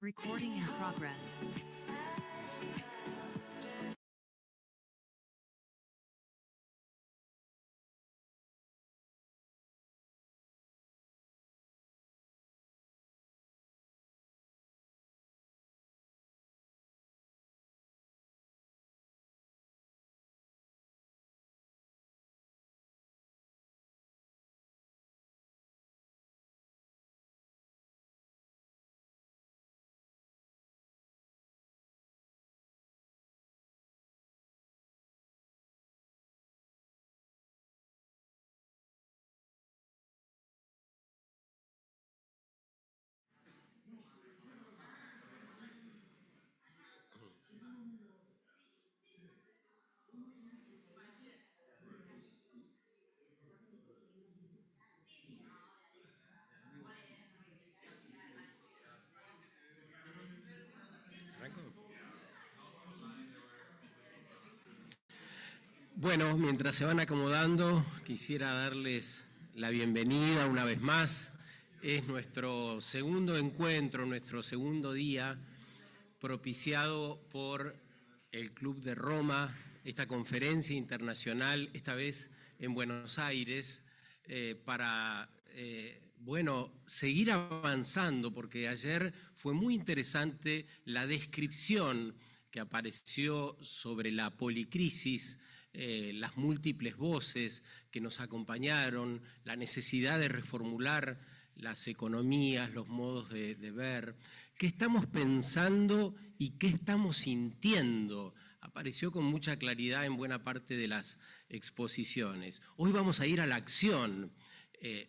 Recording in progress. Bueno, mientras se van acomodando, quisiera darles la bienvenida una vez más. Es nuestro segundo encuentro, nuestro segundo día, propiciado por el Club de Roma, esta conferencia internacional, esta vez en Buenos Aires, para seguir avanzando, porque ayer fue muy interesante la descripción que apareció sobre la policrisis, las múltiples voces que nos acompañaron, la necesidad de reformular las economías, los modos de ver, qué estamos pensando y qué estamos sintiendo. Apareció con mucha claridad en buena parte de las exposiciones. Hoy vamos a ir a la acción.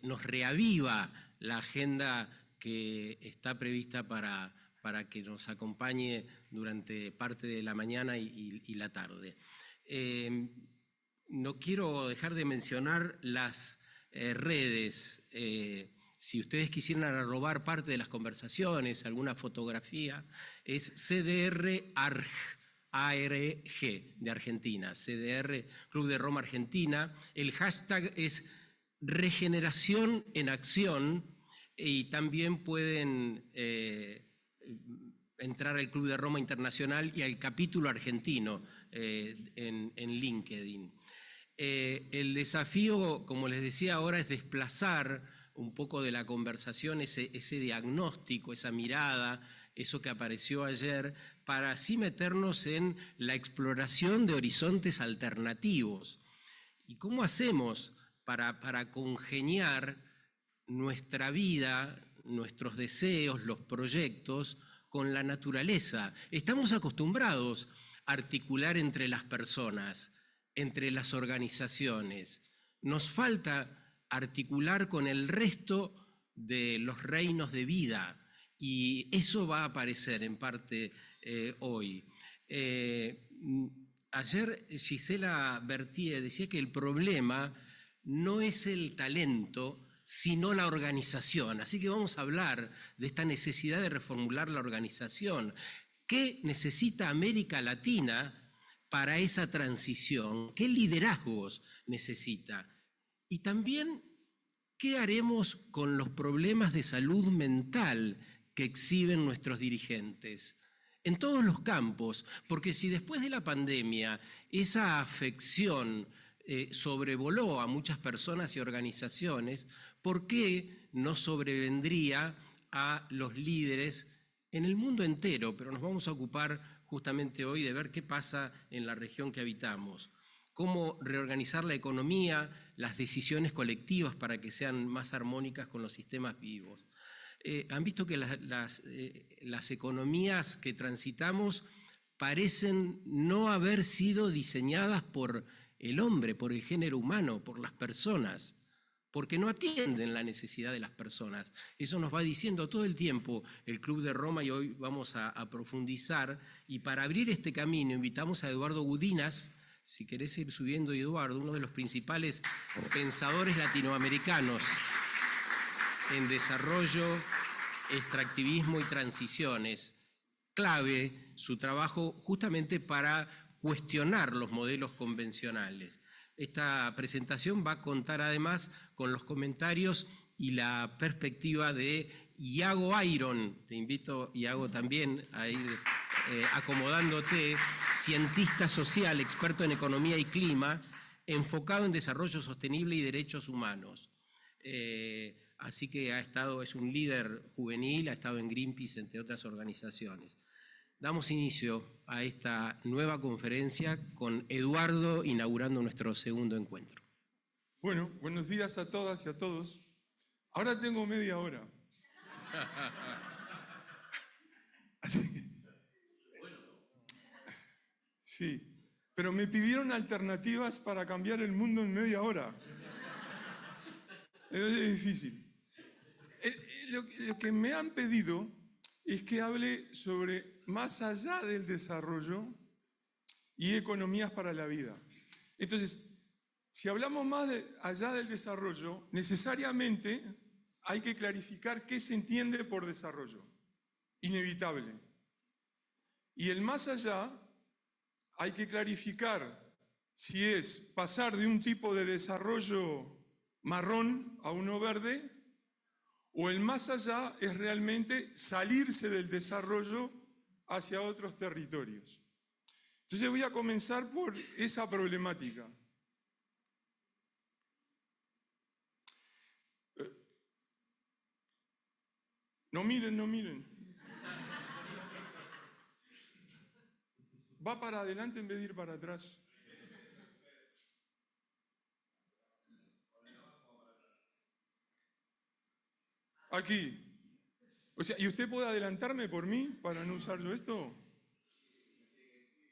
Nos reaviva la agenda que está prevista para que nos acompañe durante parte de la mañana y la tarde. No quiero dejar de mencionar las redes. Si ustedes quisieran robar parte de las conversaciones, alguna fotografía, es CDR ARG de Argentina, CDR Club de Roma Argentina. El hashtag es Regeneración en Acción y también pueden entrar al Club de Roma Internacional y al capítulo argentino en LinkedIn. El desafío, como les decía ahora, es desplazar un poco de la conversación ese diagnóstico, esa mirada, eso que apareció ayer, para así meternos en la exploración de horizontes alternativos. ¿Y cómo hacemos para congeniar nuestra vida, nuestros deseos, los proyectos, con la naturaleza? Estamos acostumbrados a articular entre las personas, entre las organizaciones. Nos falta articular con el resto de los reinos de vida y eso va a aparecer en parte hoy. Ayer Gisela Bertier decía que el problema no es el talento, sino la organización. Así que vamos a hablar de esta necesidad de reformular la organización. ¿Qué necesita América Latina para esa transición? ¿Qué liderazgos necesita? Y también, ¿qué haremos con los problemas de salud mental que exhiben nuestros dirigentes? En todos los campos, porque si después de la pandemia esa afección sobrevoló a muchas personas y organizaciones, ¿por qué no sobrevendría a los líderes en el mundo entero? Pero nos vamos a ocupar justamente hoy de ver qué pasa en la región que habitamos. Cómo reorganizar la economía, las decisiones colectivas para que sean más armónicas con los sistemas vivos. Han visto que las economías que transitamos parecen no haber sido diseñadas por el hombre, por el género humano, por las personas, porque no atienden la necesidad de las personas. Eso nos va diciendo todo el tiempo el Club de Roma y hoy vamos a profundizar. Y para abrir este camino invitamos a Eduardo Gudinas. Si querés ir subiendo, Eduardo, uno de los principales pensadores latinoamericanos en desarrollo, extractivismo y transiciones. Clave su trabajo justamente para cuestionar los modelos convencionales. Esta presentación va a contar además con los comentarios y la perspectiva de Iago Ayron. Te invito, Iago, también a ir acomodándote, cientista social, experto en economía y clima, enfocado en desarrollo sostenible y derechos humanos. Así que es un líder juvenil, ha estado en Greenpeace, entre otras organizaciones. Damos inicio a esta nueva conferencia con Eduardo inaugurando nuestro segundo encuentro. Bueno, buenos días a todas y a todos. Ahora tengo media hora. Sí, pero me pidieron alternativas para cambiar el mundo en media hora. Es difícil. Lo que me han pedido es que hable sobre más allá del desarrollo y economías para la vida. Entonces, si hablamos más allá del desarrollo, necesariamente hay que clarificar qué se entiende por desarrollo. Inevitable. Y el más allá hay que clarificar si es pasar de un tipo de desarrollo marrón a uno verde, o el más allá es realmente salirse del desarrollo hacia otros territorios. Entonces voy a comenzar por esa problemática. No miren, no miren. Va para adelante en vez de ir para atrás. Aquí. O sea, ¿y usted puede adelantarme por mí para no usar yo esto?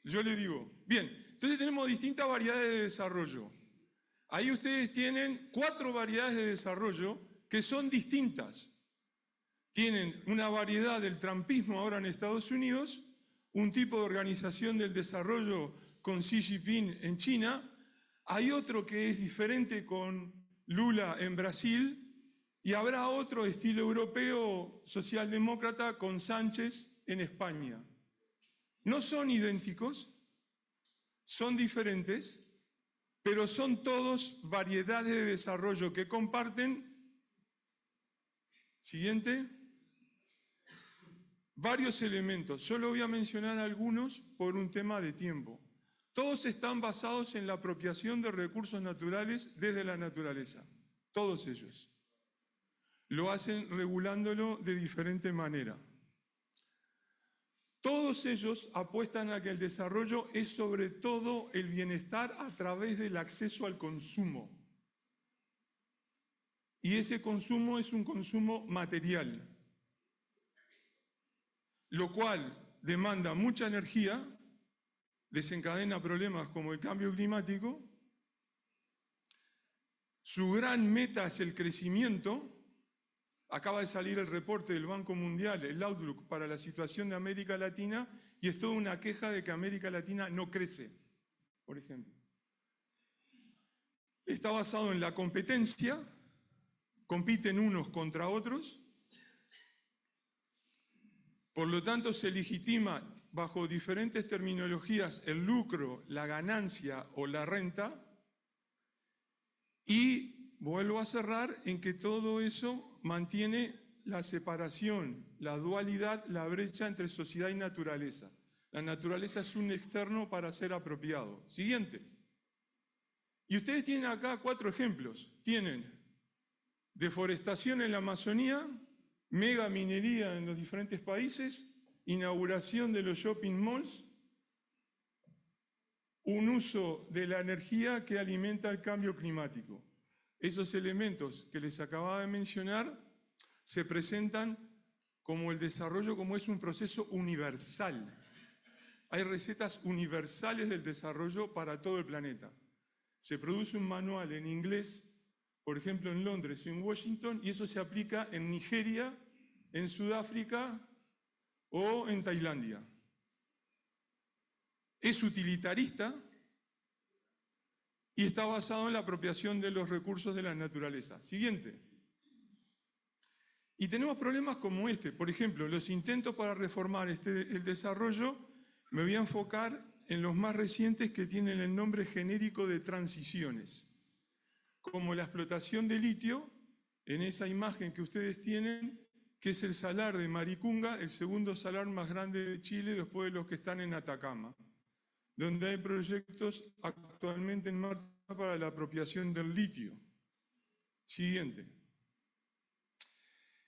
Yo le digo. Bien, entonces tenemos distintas variedades de desarrollo. Ahí ustedes tienen 4 variedades de desarrollo que son distintas. Tienen una variedad del trumpismo ahora en Estados Unidos, un tipo de organización del desarrollo con Xi Jinping en China, hay otro que es diferente con Lula en Brasil, y habrá otro estilo europeo socialdemócrata con Sánchez en España. No son idénticos, son diferentes, pero son todos variedades de desarrollo que comparten, siguiente, varios elementos. Solo voy a mencionar algunos por un tema de tiempo. Todos están basados en la apropiación de recursos naturales desde la naturaleza, todos ellos. Lo hacen regulándolo de diferente manera. Todos ellos apuestan a que el desarrollo es sobre todo el bienestar a través del acceso al consumo. Y ese consumo es un consumo material, lo cual demanda mucha energía, desencadena problemas como el cambio climático. Su gran meta es el crecimiento. Acaba de salir el reporte del Banco Mundial, el Outlook para la situación de América Latina, y es toda una queja de que América Latina no crece, por ejemplo. Está basado en la competencia, compiten unos contra otros, por lo tanto se legitima bajo diferentes terminologías el lucro, la ganancia o la renta, y vuelvo a cerrar en que todo eso mantiene la separación, la dualidad, la brecha entre sociedad y naturaleza. La naturaleza es un externo para ser apropiado. Siguiente. Y ustedes tienen acá 4 ejemplos. Tienen deforestación en la Amazonía, mega minería en los diferentes países, inauguración de los shopping malls, un uso de la energía que alimenta el cambio climático. Esos elementos que les acababa de mencionar se presentan como el desarrollo, como es un proceso universal. Hay recetas universales del desarrollo para todo el planeta. Se produce un manual en inglés, por ejemplo en Londres y en Washington, y eso se aplica en Nigeria, en Sudáfrica o en Tailandia. Es utilitarista y está basado en la apropiación de los recursos de la naturaleza. Siguiente. Y tenemos problemas como este. Por ejemplo, los intentos para reformar el desarrollo, me voy a enfocar en los más recientes que tienen el nombre genérico de transiciones, como la explotación de litio en esa imagen que ustedes tienen, que es el salar de Maricunga, el segundo salar más grande de Chile después de los que están en Atacama, donde hay proyectos actualmente en marcha para la apropiación del litio. Siguiente.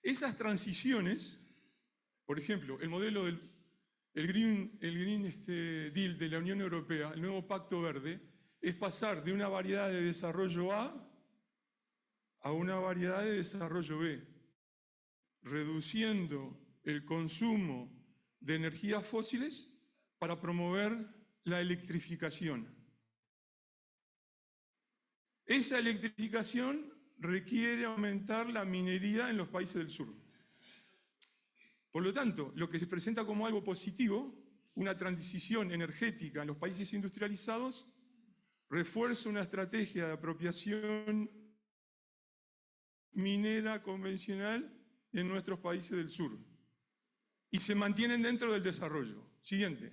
Esas transiciones, por ejemplo, el modelo del Green Deal de la Unión Europea, el nuevo Pacto Verde, es pasar de una variedad de desarrollo a una variedad de desarrollo B, reduciendo el consumo de energías fósiles para promover la electrificación. Esa electrificación requiere aumentar la minería en los países del sur. Por lo tanto, lo que se presenta como algo positivo, una transición energética en los países industrializados, refuerza una estrategia de apropiación minera convencional en nuestros países del sur y se mantienen dentro del desarrollo. Siguiente.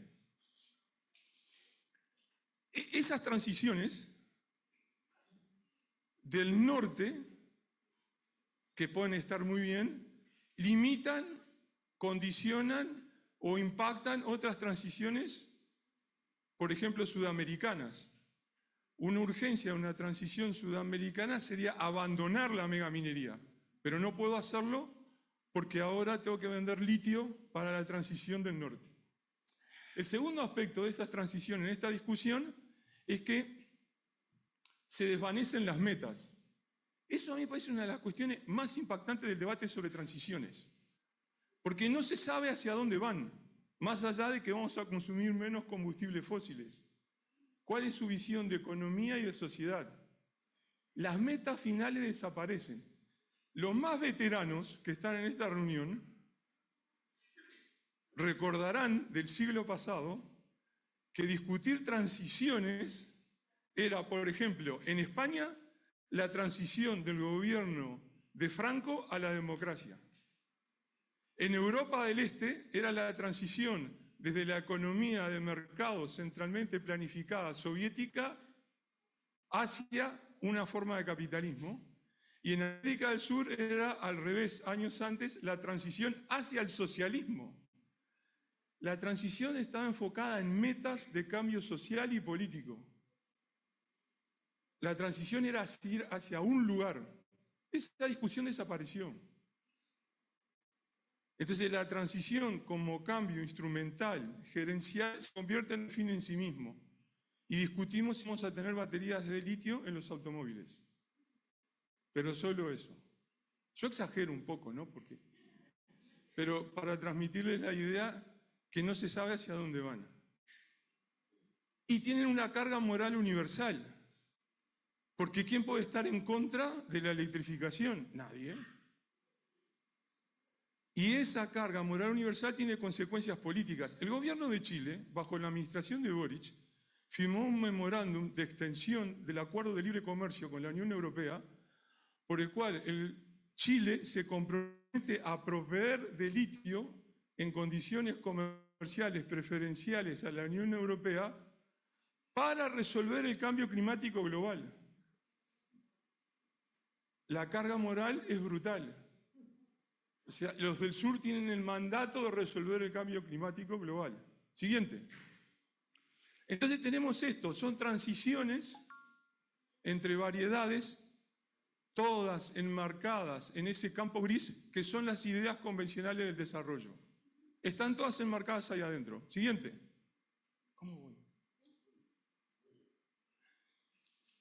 Esas transiciones del norte, que pueden estar muy bien, limitan, condicionan o impactan otras transiciones, por ejemplo, sudamericanas. Una urgencia de una transición sudamericana sería abandonar la megaminería, pero no puedo hacerlo porque ahora tengo que vender litio para la transición del norte. El segundo aspecto de estas transiciones en esta discusión es que se desvanecen las metas. Eso a mí me parece una de las cuestiones más impactantes del debate sobre transiciones, porque no se sabe hacia dónde van, más allá de que vamos a consumir menos combustibles fósiles. ¿Cuál es su visión de economía y de sociedad? Las metas finales desaparecen. Los más veteranos que están en esta reunión recordarán del siglo pasado que discutir transiciones era, por ejemplo, en España, la transición del gobierno de Franco a la democracia. En Europa del Este era la transición desde la economía de mercado centralmente planificada soviética hacia una forma de capitalismo. Y en América del Sur era al revés, años antes, la transición hacia el socialismo. La transición estaba enfocada en metas de cambio social y político. La transición era ir hacia un lugar. Esa discusión desapareció. Entonces la transición como cambio instrumental, gerencial, se convierte en un fin en sí mismo. Y discutimos si vamos a tener baterías de litio en los automóviles. Pero solo eso. Yo exagero un poco, ¿no? Pero para transmitirles la idea que no se sabe hacia dónde van. Y tienen una carga moral universal. Porque ¿quién puede estar en contra de la electrificación? Nadie. Y esa carga moral universal tiene consecuencias políticas. El gobierno de Chile, bajo la administración de Boric, firmó un memorándum de extensión del Acuerdo de Libre Comercio con la Unión Europea, por el cual Chile se compromete a proveer de litio en condiciones comerciales preferenciales a la Unión Europea para resolver el cambio climático global. La carga moral es brutal. O sea, los del sur tienen el mandato de resolver el cambio climático global. Siguiente. Entonces tenemos esto, son transiciones entre variedades, todas enmarcadas en ese campo gris, que son las ideas convencionales del desarrollo. Están todas enmarcadas ahí adentro. Siguiente. ¿Cómo voy?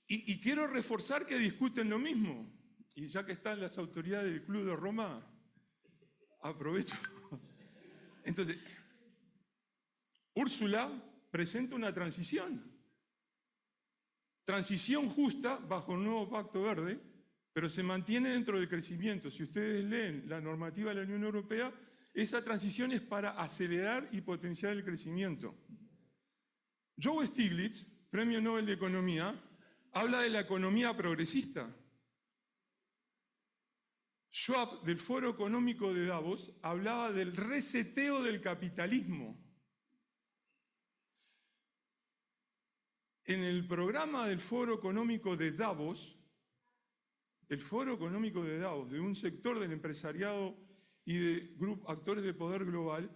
Y quiero reforzar que discuten lo mismo. Y ya que están las autoridades del Club de Roma, aprovecho. Entonces, Úrsula presenta una transición. Transición justa bajo el nuevo Pacto Verde, pero se mantiene dentro del crecimiento. Si ustedes leen la normativa de la Unión Europea, esa transición es para acelerar y potenciar el crecimiento. Joe Stiglitz, Premio Nobel de Economía, habla de la economía progresista. Schwab, del Foro Económico de Davos, hablaba del reseteo del capitalismo. En el programa del Foro Económico de Davos, el Foro Económico de Davos, de un sector del empresariado y de actores de poder global,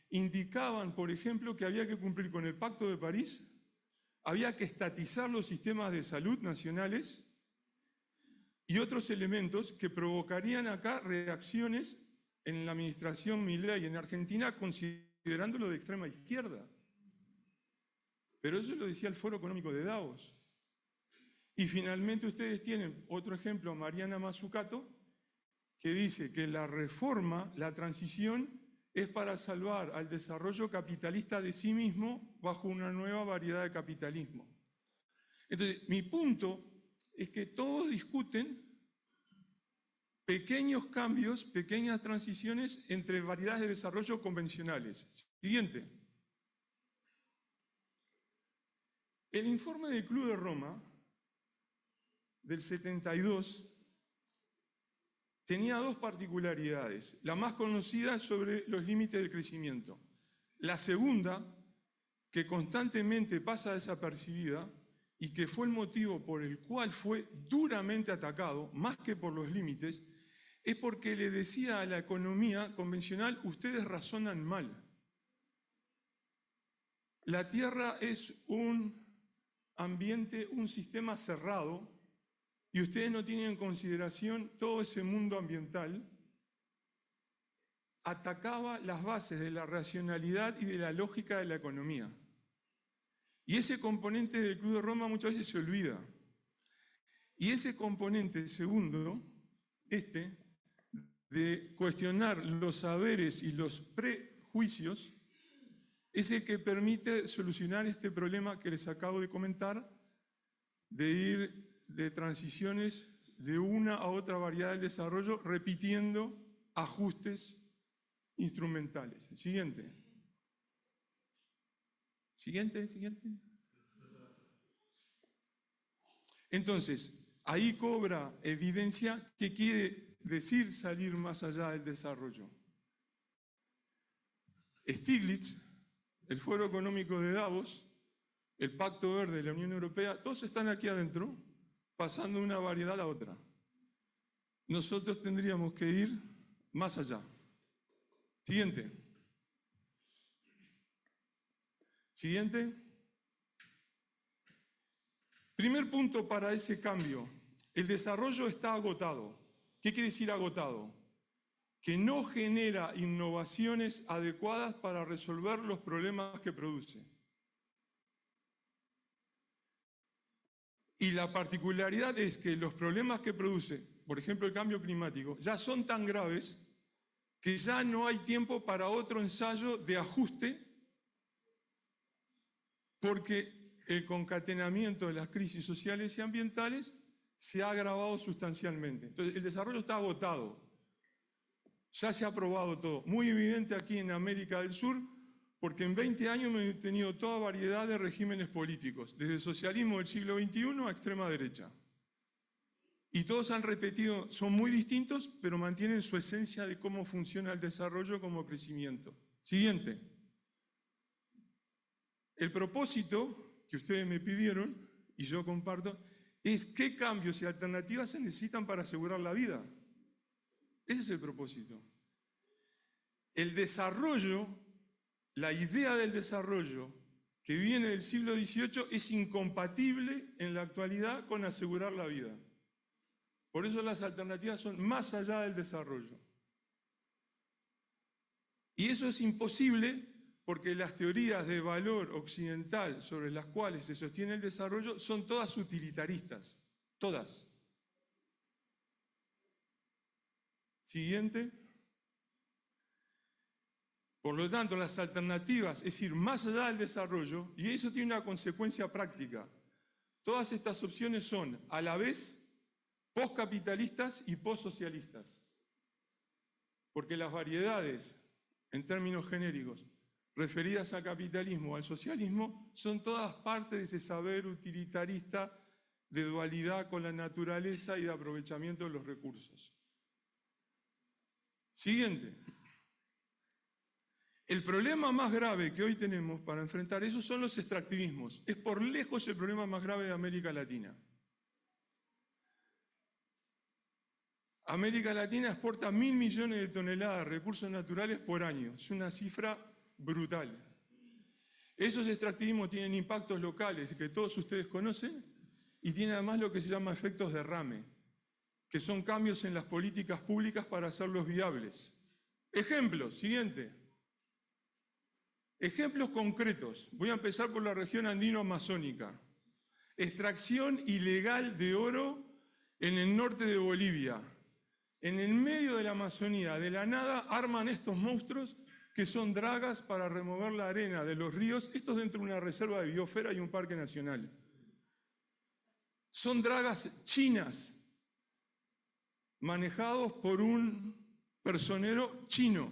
indicaban, por ejemplo, que había que cumplir con el Pacto de París, había que estatizar los sistemas de salud nacionales y otros elementos que provocarían acá reacciones en la administración Milei en Argentina, considerándolo de extrema izquierda. Pero eso lo decía el Foro Económico de Davos. Y finalmente ustedes tienen otro ejemplo, Mariana Mazzucato, que dice que la reforma, la transición, es para salvar al desarrollo capitalista de sí mismo bajo una nueva variedad de capitalismo. Entonces, mi punto es que todos discuten pequeños cambios, pequeñas transiciones entre variedades de desarrollo convencionales. Siguiente. El informe del Club de Roma del 72 tenía dos particularidades. La más conocida sobre los límites del crecimiento. La segunda, que constantemente pasa desapercibida y que fue el motivo por el cual fue duramente atacado, más que por los límites, es porque le decía a la economía convencional, ustedes razonan mal. La Tierra es un ambiente, un sistema cerrado, y ustedes no tienen en consideración todo ese mundo ambiental. Atacaba las bases de la racionalidad y de la lógica de la economía. Y ese componente del Club de Roma muchas veces se olvida. Y ese componente segundo, de cuestionar los saberes y los prejuicios, es el que permite solucionar este problema que les acabo de comentar, de ir de transiciones de una a otra variedad del desarrollo, repitiendo ajustes instrumentales. Siguiente. Siguiente. Entonces, ahí cobra evidencia qué quiere decir salir más allá del desarrollo. Stiglitz, el Foro Económico de Davos, el Pacto Verde de la Unión Europea, todos están aquí adentro, pasando de una variedad a otra. Nosotros tendríamos que ir más allá. Siguiente. Siguiente. Primer punto para ese cambio. El desarrollo está agotado. ¿Qué quiere decir agotado? Que no genera innovaciones adecuadas para resolver los problemas que produce. Y la particularidad es que los problemas que produce, por ejemplo el cambio climático, ya son tan graves que ya no hay tiempo para otro ensayo de ajuste, porque el concatenamiento de las crisis sociales y ambientales se ha agravado sustancialmente. Entonces el desarrollo está agotado. Ya se ha probado todo. Muy evidente aquí en América del Sur, porque en 20 años hemos tenido toda variedad de regímenes políticos, desde el socialismo del siglo XXI a extrema derecha. Y todos han repetido, son muy distintos, pero mantienen su esencia de cómo funciona el desarrollo como crecimiento. Siguiente. El propósito que ustedes me pidieron, y yo comparto, es qué cambios y alternativas se necesitan para asegurar la vida. Ese es el propósito. El desarrollo, la idea del desarrollo que viene del siglo XVIII es incompatible en la actualidad con asegurar la vida. Por eso las alternativas son más allá del desarrollo. Y eso es imposible porque las teorías de valor occidental sobre las cuales se sostiene el desarrollo son todas utilitaristas, todas. Siguiente. Por lo tanto, las alternativas es ir más allá del desarrollo, y eso tiene una consecuencia práctica. Todas estas opciones son, a la vez, postcapitalistas y postsocialistas. Porque las variedades, en términos genéricos, referidas al capitalismo o al socialismo, son todas parte de ese saber utilitarista de dualidad con la naturaleza y de aprovechamiento de los recursos. Siguiente. El problema más grave que hoy tenemos para enfrentar eso son los extractivismos. Es por lejos el problema más grave de América Latina. América Latina exporta 1.000 millones de toneladas de recursos naturales por año. Es una cifra brutal. Esos extractivismos tienen impactos locales que todos ustedes conocen y tienen además lo que se llama efectos derrame, que son cambios en las políticas públicas para hacerlos viables. Ejemplos, siguiente. Ejemplos concretos. Voy a empezar por la región andino-amazónica. Extracción ilegal de oro en el norte de Bolivia. En el medio de la Amazonía, de la nada, arman estos monstruos que son dragas para remover la arena de los ríos. Esto es dentro de una reserva de biosfera y un parque nacional. Son dragas chinas, manejados por un personero chino,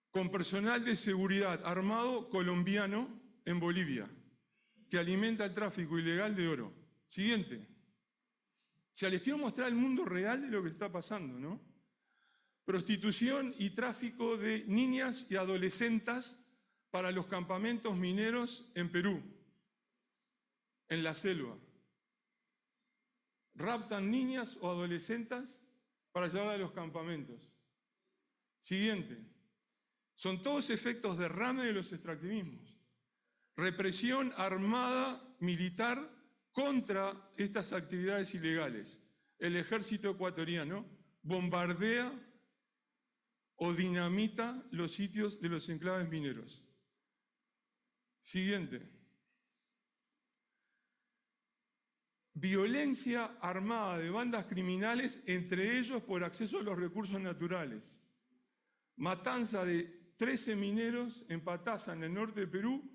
con personal de seguridad armado colombiano en Bolivia, que alimenta el tráfico ilegal de oro. Siguiente. O sea, les quiero mostrar el mundo real de lo que está pasando, ¿no? Prostitución y tráfico de niñas y adolescentas para los campamentos mineros en Perú, en la selva. Raptan niñas o adolescentes para llevarlas a los campamentos. Siguiente. Son todos efectos derrame de los extractivismos. Represión armada militar contra estas actividades ilegales. El ejército ecuatoriano bombardea o dinamita los sitios de los enclaves mineros. Siguiente. Violencia armada de bandas criminales, entre ellos por acceso a los recursos naturales. Matanza de 13 mineros en Pastaza, en el norte de Perú,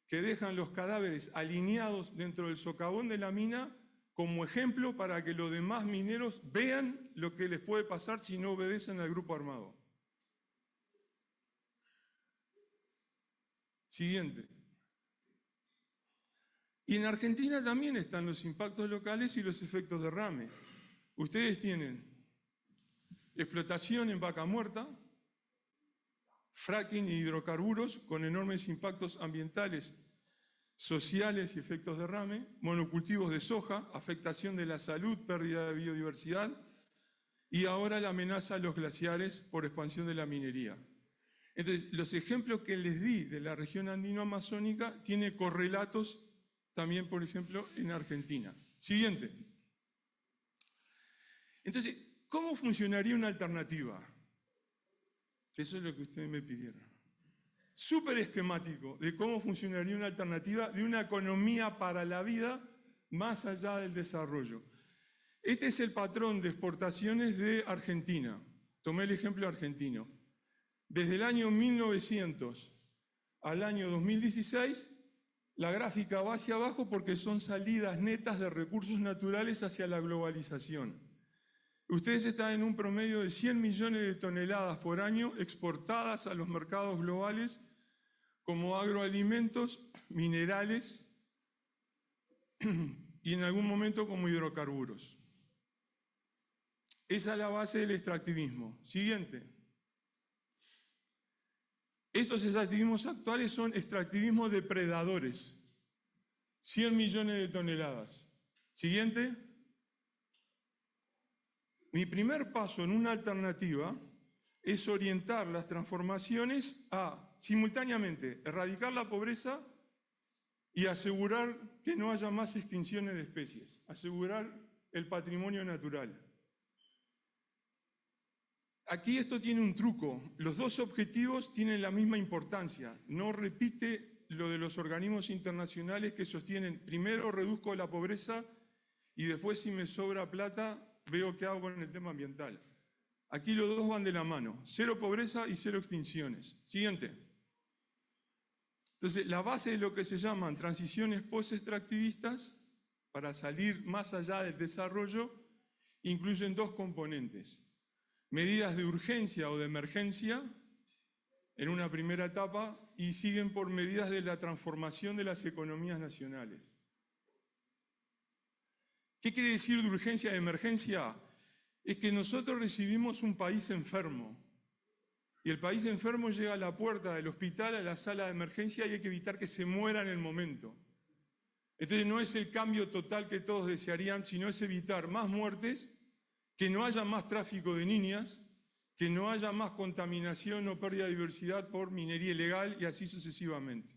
que dejan los cadáveres alineados dentro del socavón de la mina como ejemplo para que los demás mineros vean lo que les puede pasar si no obedecen al grupo armado. Siguiente. Y en Argentina también están los impactos locales y los efectos derrame. Ustedes tienen explotación en vaca muerta, fracking y hidrocarburos con enormes impactos ambientales, sociales y efectos derrame, monocultivos de soja, afectación de la salud, pérdida de biodiversidad y ahora la amenaza a los glaciares por expansión de la minería. Entonces, los ejemplos que les di de la región andino-amazónica tienen correlatos también, por ejemplo, en Argentina. Siguiente. Entonces, ¿cómo funcionaría una alternativa? Eso es lo que ustedes me pidieron. Súper esquemático de cómo funcionaría una alternativa de una economía para la vida más allá del desarrollo. Este es el patrón de exportaciones de Argentina. Tomé el ejemplo argentino. Desde el año 1900 al año 2016, la gráfica va hacia abajo porque son salidas netas de recursos naturales hacia la globalización. Ustedes están en un promedio de 100 millones de toneladas por año exportadas a los mercados globales como agroalimentos, minerales y en algún momento como hidrocarburos. Esa es la base del extractivismo. Siguiente. Estos extractivismos actuales son extractivismos depredadores. 100 millones de toneladas. Siguiente. Mi primer paso en una alternativa es orientar las transformaciones a, simultáneamente, erradicar la pobreza y asegurar que no haya más extinciones de especies, asegurar el patrimonio natural. Aquí esto tiene un truco. Los dos objetivos tienen la misma importancia. No repite lo de los organismos internacionales que sostienen, primero reduzco la pobreza y después si me sobra plata veo qué hago con el tema ambiental. Aquí los dos van de la mano. Cero pobreza y cero extinciones. Siguiente. Entonces, la base de lo que se llaman transiciones post-extractivistas, para salir más allá del desarrollo, incluyen dos componentes. Medidas de urgencia o de emergencia, en una primera etapa, y siguen por medidas de la transformación de las economías nacionales. ¿Qué quiere decir de urgencia y emergencia? Es que nosotros recibimos un país enfermo, y el país enfermo llega a la puerta del hospital, a la sala de emergencia, y hay que evitar que se muera en el momento. Entonces no es el cambio total que todos desearían, sino es evitar más muertes que no haya más tráfico de niñas, que no haya más contaminación o pérdida de diversidad por minería ilegal y así sucesivamente.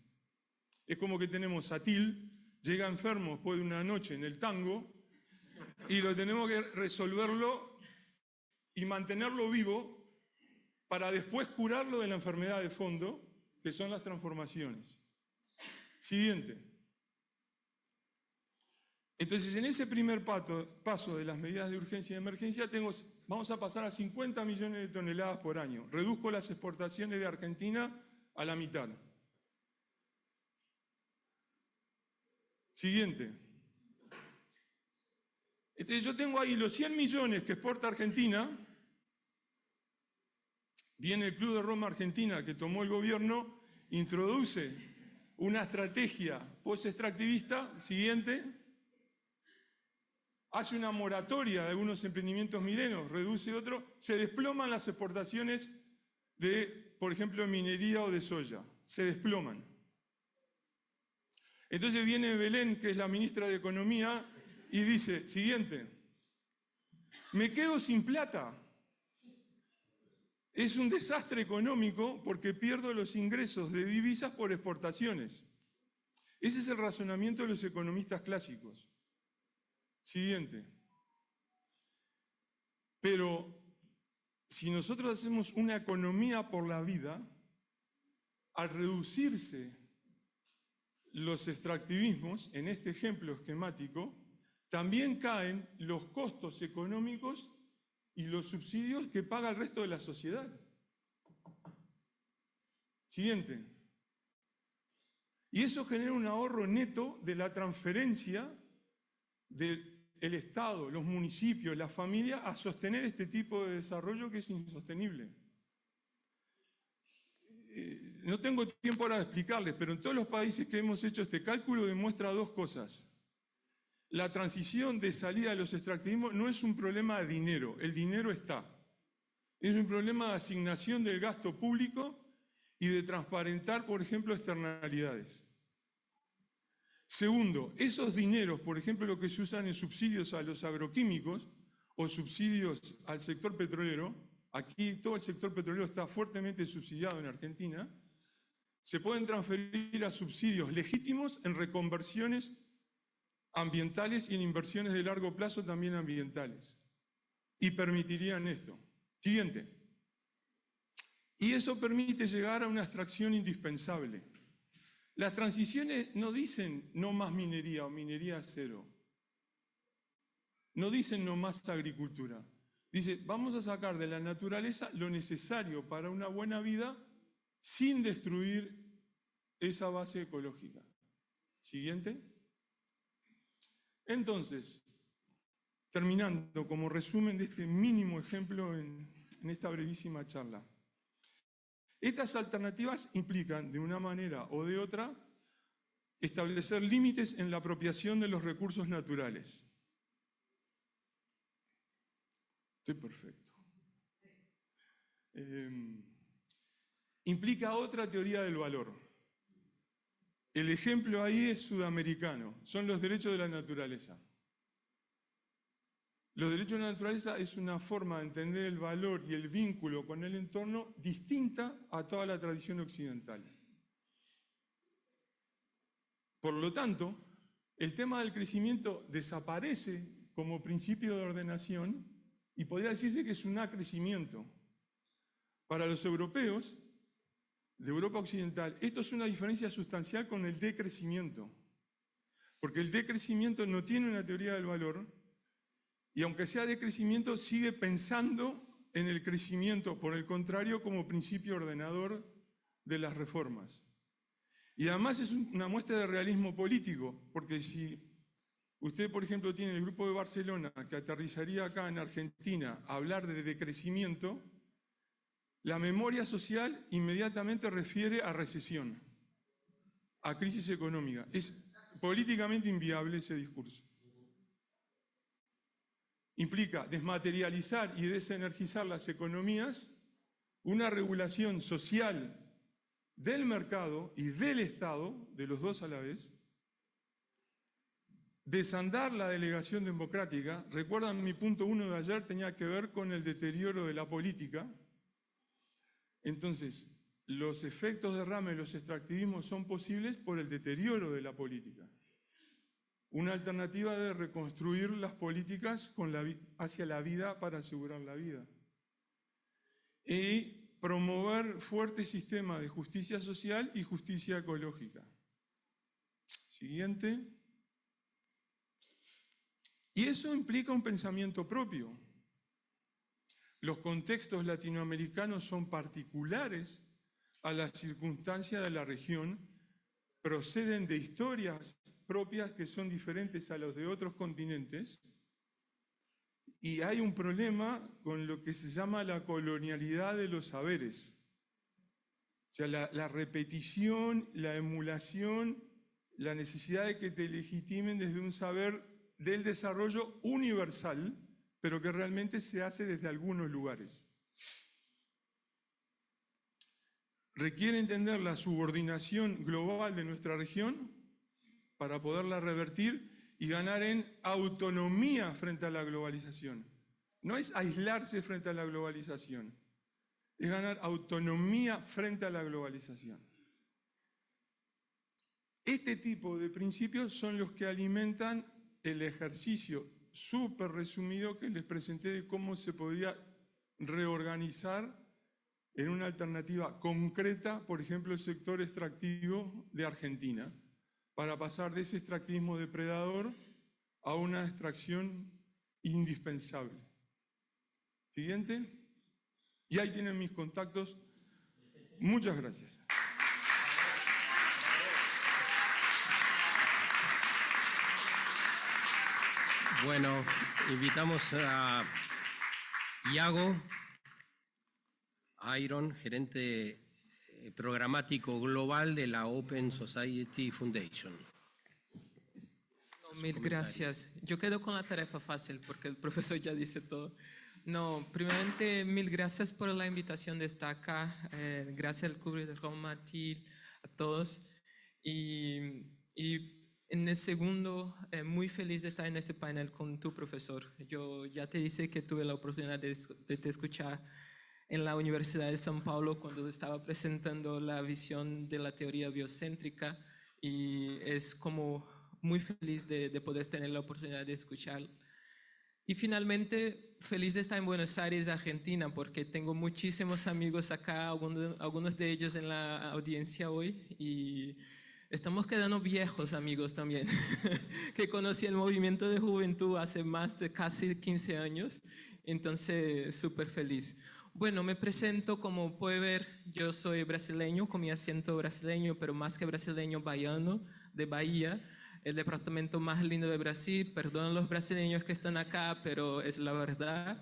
Es como que tenemos a Til, llega enfermo después de una noche en el tango y lo tenemos que resolverlo y mantenerlo vivo para después curarlo de la enfermedad de fondo, que son las transformaciones. Siguiente. Entonces, en ese primer paso de las medidas de urgencia y de emergencia, vamos a pasar a 50 millones de toneladas por año. Reduzco las exportaciones de Argentina a la mitad. Siguiente. Entonces, yo tengo ahí los 100 millones que exporta Argentina. Viene el Club de Roma Argentina que tomó el gobierno, introduce una estrategia post-extractivista, siguiente, hace una moratoria de algunos emprendimientos mineros, reduce otro, se desploman las exportaciones de, por ejemplo, minería o de soya, se desploman. Entonces viene Belén, que es la ministra de Economía, y dice, siguiente, me quedo sin plata. Es un desastre económico porque pierdo los ingresos de divisas por exportaciones. Ese es el razonamiento de los economistas clásicos. Siguiente. Pero si nosotros hacemos una economía por la vida, al reducirse los extractivismos, en este ejemplo esquemático, también caen los costos económicos y los subsidios que paga el resto de la sociedad. Siguiente. Y eso genera un ahorro neto de la transferencia del Estado, los municipios, la familia, a sostener este tipo de desarrollo que es insostenible. No tengo tiempo ahora de explicarles, pero en todos los países que hemos hecho este cálculo demuestra dos cosas. La transición de salida de los extractivismos no es un problema de dinero, el dinero está. Es un problema de asignación del gasto público y de transparentar, por ejemplo, externalidades. Segundo, esos dineros, por ejemplo, lo que se usan en subsidios a los agroquímicos o subsidios al sector petrolero, aquí todo el sector petrolero está fuertemente subsidiado en Argentina, se pueden transferir a subsidios legítimos en reconversiones ambientales y en inversiones de largo plazo también ambientales. Y permitirían esto. Siguiente. Y eso permite llegar a una extracción indispensable. Las transiciones no dicen no más minería o minería cero. No dicen no más agricultura. Dice, vamos a sacar de la naturaleza lo necesario para una buena vida sin destruir esa base ecológica. Siguiente. Entonces, terminando como resumen de este mínimo ejemplo en esta brevísima charla. Estas alternativas implican, de una manera o de otra, establecer límites en la apropiación de los recursos naturales. Estoy perfecto. Implica otra teoría del valor. El ejemplo ahí es sudamericano, son los derechos de la naturaleza. Los derechos de la naturaleza es una forma de entender el valor y el vínculo con el entorno distinta a toda la tradición occidental. Por lo tanto, el tema del crecimiento desaparece como principio de ordenación y podría decirse que es un acrecimiento. Para los europeos, de Europa Occidental, esto es una diferencia sustancial con el decrecimiento, porque el decrecimiento no tiene una teoría del valor y aunque sea decrecimiento sigue pensando en el crecimiento, por el contrario, como principio ordenador de las reformas. Y además es una muestra de realismo político, porque si usted, por ejemplo, tiene el Grupo de Barcelona que aterrizaría acá en Argentina a hablar de decrecimiento, la memoria social inmediatamente refiere a recesión, a crisis económica. Es políticamente inviable ese discurso. Implica desmaterializar y desenergizar las economías, una regulación social del mercado y del Estado, de los dos a la vez, desandar la delegación democrática. Recuerdan, mi punto 1 de ayer tenía que ver con el deterioro de la política. Entonces, los efectos derrames, los extractivismos son posibles por el deterioro de la política. Una alternativa de reconstruir las políticas hacia la vida para asegurar la vida. Y promover fuertes sistemas de justicia social y justicia ecológica. Siguiente. Y eso implica un pensamiento propio. Los contextos latinoamericanos son particulares a las circunstancias de la región, proceden de historias propias que son diferentes a los de otros continentes, y hay un problema con lo que se llama la colonialidad de los saberes. O sea, la repetición, la emulación, la necesidad de que te legitimen desde un saber del desarrollo universal, pero que realmente se hace desde algunos lugares. Requiere entender la subordinación global de nuestra región para poderla revertir y ganar en autonomía frente a la globalización. No es aislarse frente a la globalización, es ganar autonomía frente a la globalización. Este tipo de principios son los que alimentan el ejercicio súper resumido que les presenté de cómo se podría reorganizar en una alternativa concreta, por ejemplo, el sector extractivo de Argentina, para pasar de ese extractivismo depredador a una extracción indispensable. Siguiente. Y ahí tienen mis contactos. Muchas gracias. Bueno, invitamos a Iago Ayron, gerente programático global de la Open Society Foundation. Mil gracias. Yo quedo con la tarea fácil porque el profesor ya dice todo. No, primeramente, mil gracias por la invitación de estar acá. Gracias al Club de Roma, a ti, a todos. Y en el segundo, muy feliz de estar en este panel con tu profesor. Yo ya te dije que tuve la oportunidad de te escuchar en la Universidad de São Paulo cuando estaba presentando la visión de la teoría biocéntrica, y es como muy feliz de poder tener la oportunidad de escuchar. Y finalmente, feliz de estar en Buenos Aires, Argentina, porque tengo muchísimos amigos acá, algunos de ellos en la audiencia hoy, y estamos quedando viejos amigos también, que conocí el movimiento de juventud hace más de casi 15 años, entonces súper feliz. Bueno, me presento, como puede ver, yo soy brasileño, con mi acento brasileño, pero más que brasileño, baiano, de Bahía, el departamento más lindo de Brasil. Perdón los brasileños que están acá, pero es la verdad.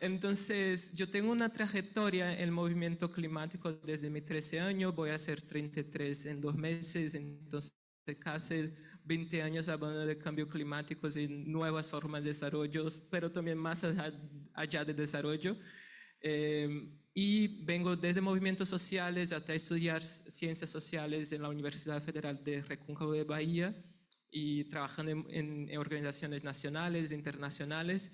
Entonces, yo tengo una trayectoria en el movimiento climático desde mis 13 años, voy a ser 33 en 2 meses, entonces casi 20 años hablando de cambio climático y nuevas formas de desarrollo, pero también más allá de desarrollo. Y vengo desde movimientos sociales hasta estudiar ciencias sociales en la Universidad Federal de Recôncavo de Bahía y trabajando en organizaciones nacionales e internacionales.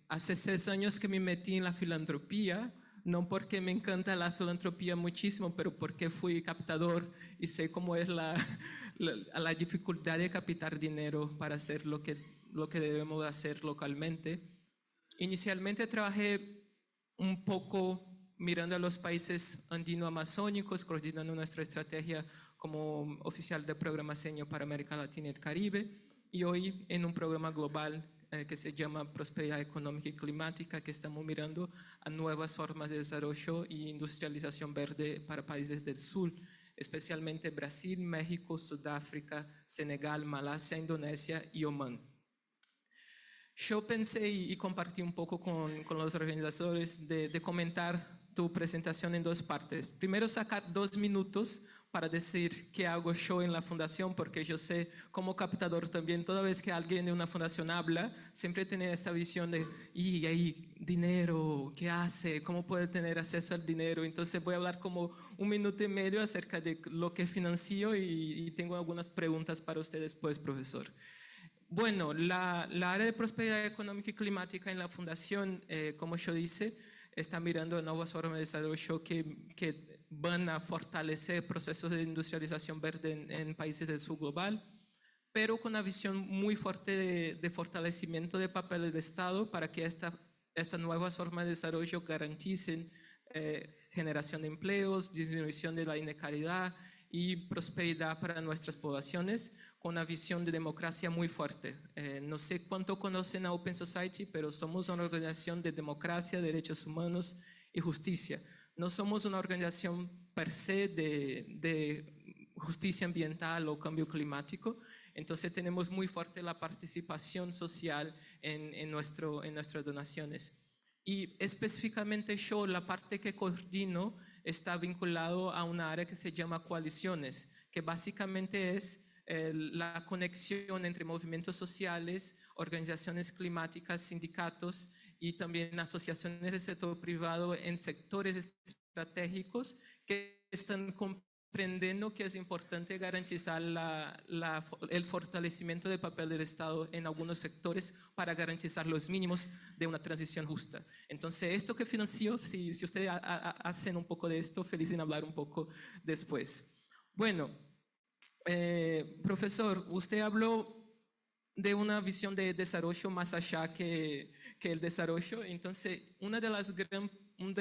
Hace 6 años que me metí en la filantropía, no porque me encanta la filantropía muchísimo, pero porque fui captador y sé cómo es la dificultad de captar dinero para hacer lo que debemos hacer localmente. Inicialmente trabajé un poco mirando a los países andino-amazónicos, coordinando nuestra estrategia como oficial de programa senior para América Latina y el Caribe, y hoy en un programa global que se llama Prosperidad Económica y Climática, que estamos mirando a nuevas formas de desarrollo y industrialización verde para países del sur, especialmente Brasil, México, Sudáfrica, Senegal, Malasia, Indonesia y Omán. Yo pensé y compartí un poco con los organizadores de comentar tu presentación en 2 partes. Primero, sacar 2 minutos para decir qué hago yo en la fundación, porque yo sé como captador también, toda vez que alguien de una fundación habla, siempre tiene esa visión de, y ahí, dinero, ¿qué hace? ¿Cómo puede tener acceso al dinero? Entonces voy a hablar como 1 minuto y medio acerca de lo que financio y tengo algunas preguntas para usted después, profesor. Bueno, la área de prosperidad económica y climática en la fundación, como yo dice, está mirando nuevas formas de desarrollo que van a fortalecer procesos de industrialización verde en países del sur global, pero con una visión muy fuerte de fortalecimiento del papel del Estado para que estas nuevas formas de desarrollo garanticen generación de empleos, disminución de la inequalidad y prosperidad para nuestras poblaciones, con una visión de democracia muy fuerte. No sé cuánto conocen a Open Society, pero somos una organización de democracia, derechos humanos y justicia. No somos una organización per se de justicia ambiental o cambio climático, entonces tenemos muy fuerte la participación social en nuestras donaciones. Y específicamente yo, la parte que coordino está vinculado a una área que se llama coaliciones, que básicamente es la conexión entre movimientos sociales, organizaciones climáticas, sindicatos y también asociaciones del sector privado en sectores estratégicos que están comprendiendo que es importante garantizar el fortalecimiento del papel del Estado en algunos sectores para garantizar los mínimos de una transición justa. Entonces, esto que financió, si ustedes hacen un poco de esto, feliz en hablar un poco después. Bueno, profesor, usted habló de una visión de desarrollo más allá que el desarrollo. Entonces, uno de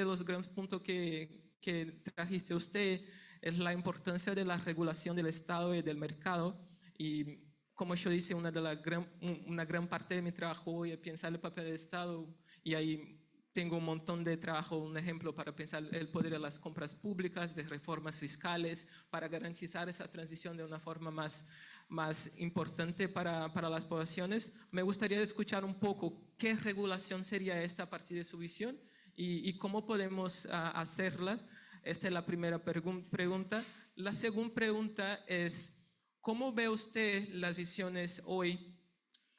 los grandes puntos que trajiste usted es la importancia de la regulación del Estado y del mercado. Y como yo dije, una gran parte de mi trabajo hoy es pensar el papel del Estado, y ahí tengo un montón de trabajo, un ejemplo para pensar el poder de las compras públicas, de reformas fiscales, para garantizar esa transición de una forma más importante para las poblaciones. Me gustaría escuchar un poco qué regulación sería esta a partir de su visión y cómo podemos hacerla. Esta es la primera pregunta. La segunda pregunta es, ¿cómo ve usted las visiones hoy,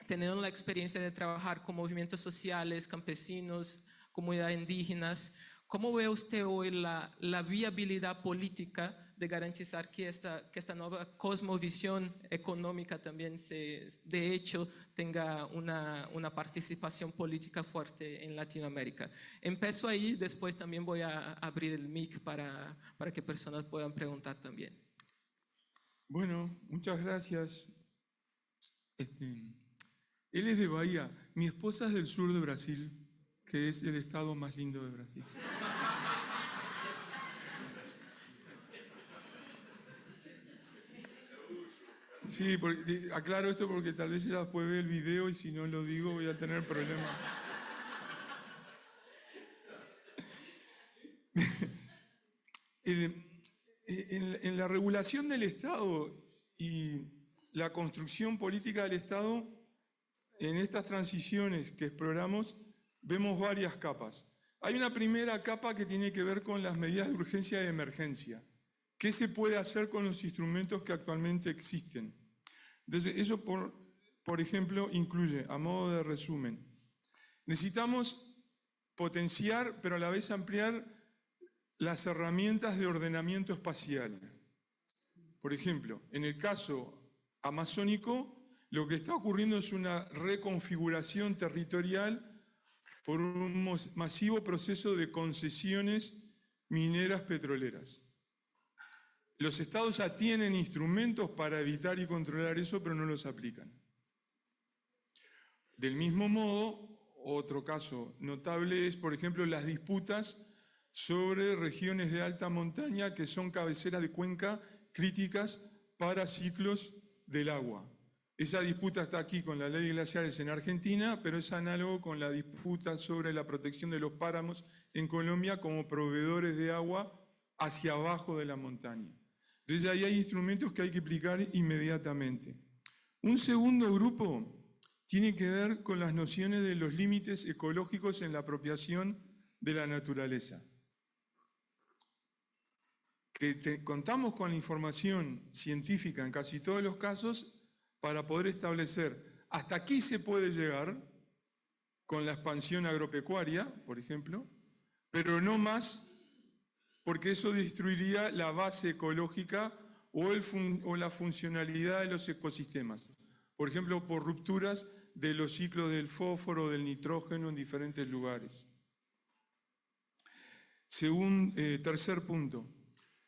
teniendo la experiencia de trabajar con movimientos sociales, campesinos, comunidades indígenas? ¿Cómo ve usted hoy la viabilidad política de garantizar que esta nueva cosmovisión económica también de hecho tenga una participación política fuerte en Latinoamérica? Empiezo ahí, después también voy a abrir el mic para que personas puedan preguntar también. Bueno, muchas gracias. Él es de Bahía, mi esposa es del sur de Brasil, que es el estado más lindo de Brasil. Sí, aclaro esto porque tal vez ella después ve el video y si no lo digo voy a tener problemas. En la regulación del Estado y la construcción política del Estado, en estas transiciones que exploramos, vemos varias capas. Hay una primera capa que tiene que ver con las medidas de urgencia y de emergencia. ¿Qué se puede hacer con los instrumentos que actualmente existen? Entonces, eso, por ejemplo, incluye, a modo de resumen, necesitamos potenciar, pero a la vez ampliar las herramientas de ordenamiento espacial. Por ejemplo, en el caso amazónico, lo que está ocurriendo es una reconfiguración territorial por un masivo proceso de concesiones mineras petroleras. Los estados ya tienen instrumentos para evitar y controlar eso, pero no los aplican. Del mismo modo, otro caso notable es, por ejemplo, las disputas sobre regiones de alta montaña que son cabeceras de cuenca críticas para ciclos del agua. Esa disputa está aquí con la ley de glaciares en Argentina, pero es análogo con la disputa sobre la protección de los páramos en Colombia como proveedores de agua hacia abajo de la montaña. Entonces ahí hay instrumentos que hay que aplicar inmediatamente. Un segundo grupo tiene que ver con las nociones de los límites ecológicos en la apropiación de la naturaleza. que contamos con la información científica en casi todos los casos para poder establecer hasta aquí se puede llegar con la expansión agropecuaria, por ejemplo, pero no más, porque eso destruiría la base ecológica o la funcionalidad de los ecosistemas. Por ejemplo, por rupturas de los ciclos del fósforo, del nitrógeno en diferentes lugares. Tercer punto,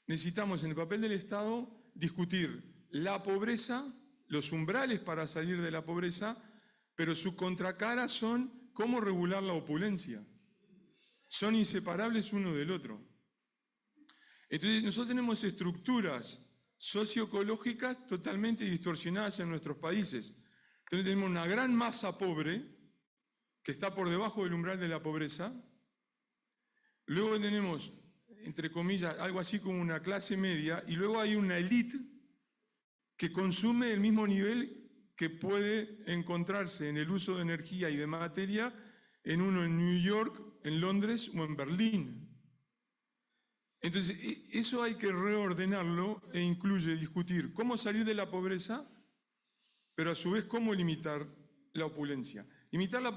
necesitamos en el papel del Estado discutir la pobreza, los umbrales para salir de la pobreza, pero su contracara son cómo regular la opulencia. Son inseparables uno del otro. Entonces nosotros tenemos estructuras socioecológicas totalmente distorsionadas en nuestros países. Entonces tenemos una gran masa pobre que está por debajo del umbral de la pobreza. Luego tenemos, entre comillas, algo así como una clase media, y luego hay una élite que consume el mismo nivel que puede encontrarse en el uso de energía y de materia en uno en New York, en Londres o en Berlín. Entonces, eso hay que reordenarlo e incluye discutir cómo salir de la pobreza, pero a su vez cómo limitar la opulencia. Limitar la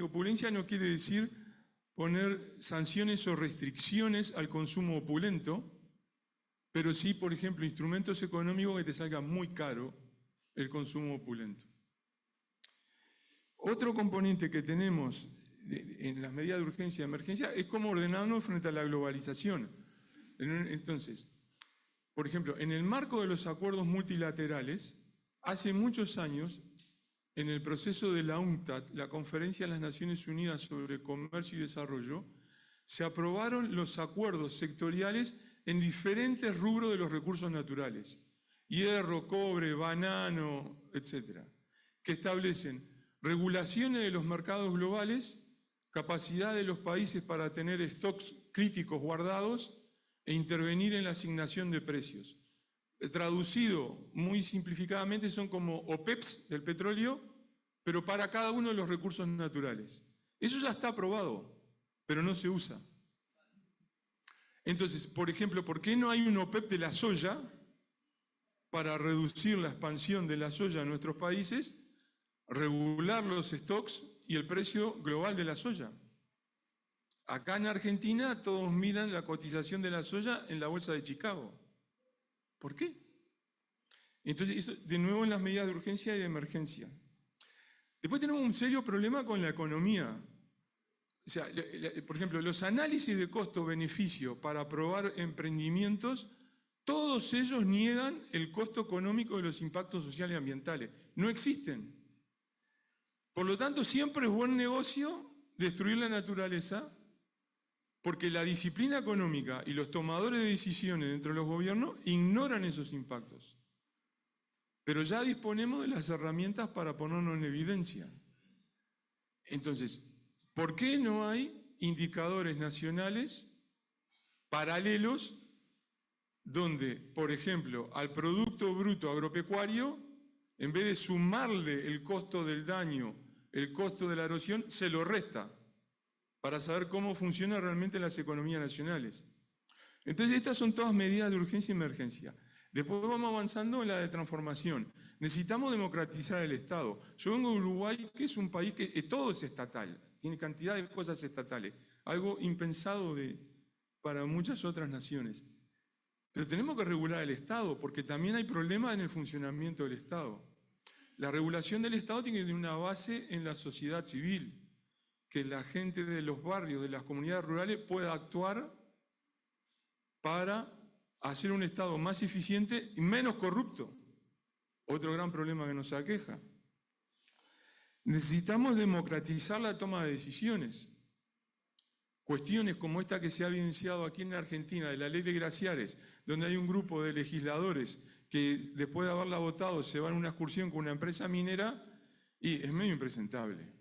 opulencia no quiere decir poner sanciones o restricciones al consumo opulento, pero sí, por ejemplo, instrumentos económicos que te salga muy caro el consumo opulento. Otro componente que tenemos en las medidas de urgencia y emergencia es cómo ordenarnos frente a la globalización. Entonces, por ejemplo, en el marco de los acuerdos multilaterales, hace muchos años, en el proceso de la UNCTAD, la Conferencia de las Naciones Unidas sobre Comercio y Desarrollo, se aprobaron los acuerdos sectoriales en diferentes rubros de los recursos naturales, hierro, cobre, banano, etc., que establecen regulaciones de los mercados globales, capacidad de los países para tener stocks críticos guardados e intervenir en la asignación de precios. Traducido muy simplificadamente son como OPEPs del petróleo, pero para cada uno de los recursos naturales. Eso ya está aprobado, pero no se usa. Entonces, por ejemplo, ¿por qué no hay un OPEP de la soya para reducir la expansión de la soya en nuestros países, regular los stocks y el precio global de la soya? Acá en Argentina todos miran la cotización de la soya en la bolsa de Chicago. ¿Por qué? Entonces, esto, de nuevo en las medidas de urgencia y de emergencia. Después tenemos un serio problema con la economía. O sea, por ejemplo, los análisis de costo-beneficio para aprobar emprendimientos, todos ellos niegan el costo económico de los impactos sociales y ambientales. No existen. Por lo tanto, siempre es buen negocio destruir la naturaleza, porque la disciplina económica y los tomadores de decisiones dentro de los gobiernos ignoran esos impactos. Pero ya disponemos de las herramientas para ponernos en evidencia. Entonces, ¿por qué no hay indicadores nacionales paralelos donde, por ejemplo, al Producto Bruto Agropecuario, en vez de sumarle el costo del daño, el costo de la erosión, se lo resta, para saber cómo funcionan realmente las economías nacionales? Entonces, estas son todas medidas de urgencia y emergencia. Después vamos avanzando en la de transformación. Necesitamos democratizar el Estado. Yo vengo de Uruguay, que es un país que todo es estatal, tiene cantidad de cosas estatales, algo impensado para muchas otras naciones. Pero tenemos que regular el Estado, porque también hay problemas en el funcionamiento del Estado. La regulación del Estado tiene que tener una base en la sociedad civil, que la gente de los barrios, de las comunidades rurales, pueda actuar para hacer un Estado más eficiente y menos corrupto. Otro gran problema que nos aqueja. Necesitamos democratizar la toma de decisiones. Cuestiones como esta que se ha evidenciado aquí en Argentina, de la ley de glaciares, donde hay un grupo de legisladores que después de haberla votado se van a una excursión con una empresa minera, y es medio impresentable.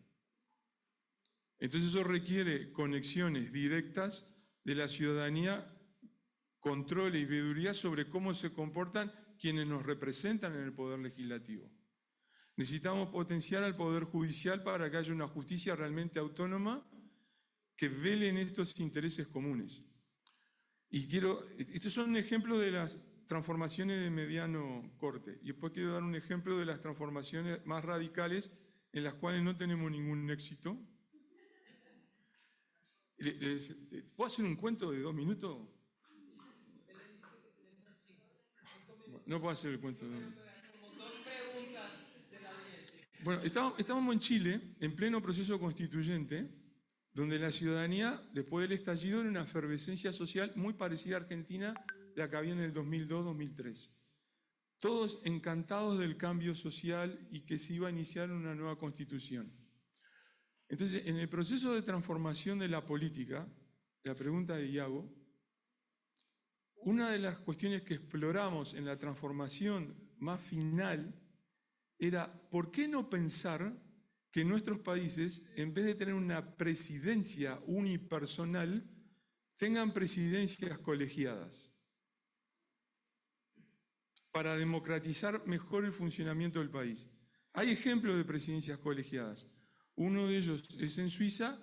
Entonces eso requiere conexiones directas de la ciudadanía, control y veeduría sobre cómo se comportan quienes nos representan en el poder legislativo. Necesitamos potenciar al poder judicial para que haya una justicia realmente autónoma que vele en estos intereses comunes. estos son ejemplos de las transformaciones de mediano corte. Y después quiero dar un ejemplo de las transformaciones más radicales en las cuales no tenemos ningún éxito. ¿Puedo hacer un cuento de 2 minutos? No puedo hacer el cuento de 2 minutos. Bueno, estábamos en Chile, en pleno proceso constituyente, donde la ciudadanía, después del estallido, era una efervescencia social muy parecida a Argentina, la que había en el 2002-2003. Todos encantados del cambio social y que se iba a iniciar una nueva constitución. Entonces, en el proceso de transformación de la política, la pregunta de Iago, una de las cuestiones que exploramos en la transformación más final era, ¿por qué no pensar que nuestros países, en vez de tener una presidencia unipersonal, tengan presidencias colegiadas? Para democratizar mejor el funcionamiento del país. Hay ejemplos de presidencias colegiadas. Uno de ellos es en Suiza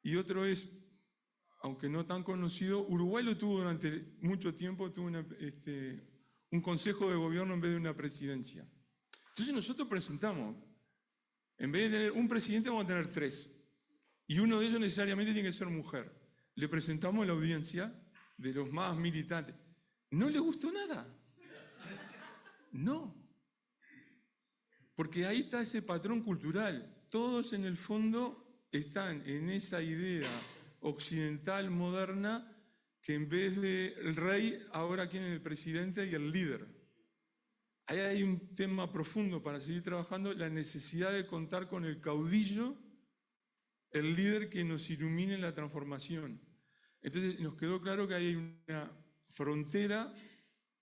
y otro es, aunque no tan conocido, Uruguay lo tuvo durante mucho tiempo, tuvo un consejo de gobierno en vez de una presidencia. Entonces nosotros presentamos, en vez de tener un presidente vamos a tener 3, y uno de ellos necesariamente tiene que ser mujer. Le presentamos a la audiencia de los más militantes. No le gustó nada. No. Porque ahí está ese patrón cultural. Todos en el fondo están en esa idea occidental moderna que en vez del rey ahora quieren el presidente y el líder. Ahí hay un tema profundo para seguir trabajando, la necesidad de contar con el caudillo, el líder que nos ilumine en la transformación. Entonces nos quedó claro que hay una frontera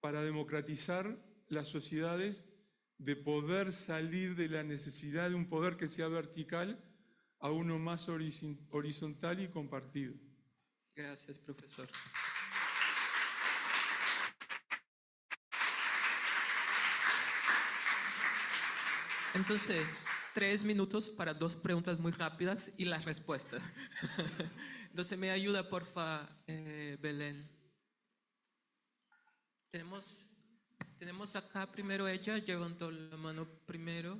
para democratizar las sociedades, de poder salir de la necesidad de un poder que sea vertical a uno más horizontal y compartido. Gracias, profesor. Entonces, 3 minutos para 2 preguntas muy rápidas y la respuesta. Entonces, me ayuda, porfa, Belén. Tenemos acá primero ella, levantó la mano primero,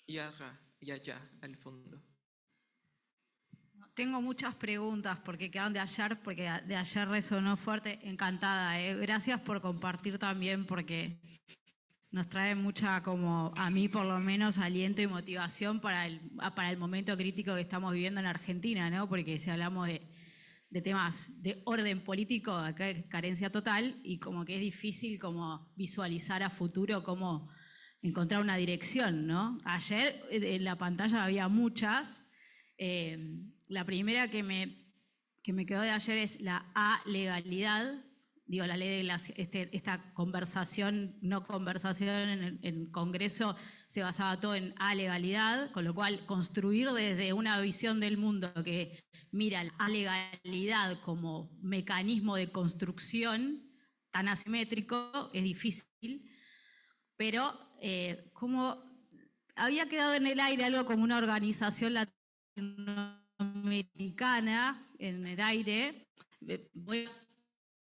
y allá, al fondo. Tengo muchas preguntas porque quedan de ayer, porque de ayer resonó fuerte. Encantada, Gracias por compartir también, porque nos trae mucha, como a mí por lo menos, aliento y motivación para el momento crítico que estamos viviendo en Argentina, ¿no? Porque si hablamos de temas de orden político, acá hay carencia total y como que es difícil como visualizar a futuro cómo encontrar una dirección, ¿no? Ayer en la pantalla había muchas. La primera que me quedó de ayer es la alegalidad. Digo, la ley de esta conversación, no conversación en el Congreso se basaba todo en alegalidad, con lo cual construir desde una visión del mundo que mira la alegalidad como mecanismo de construcción tan asimétrico es difícil, pero como había quedado en el aire algo como una organización latinoamericana en el aire, voy a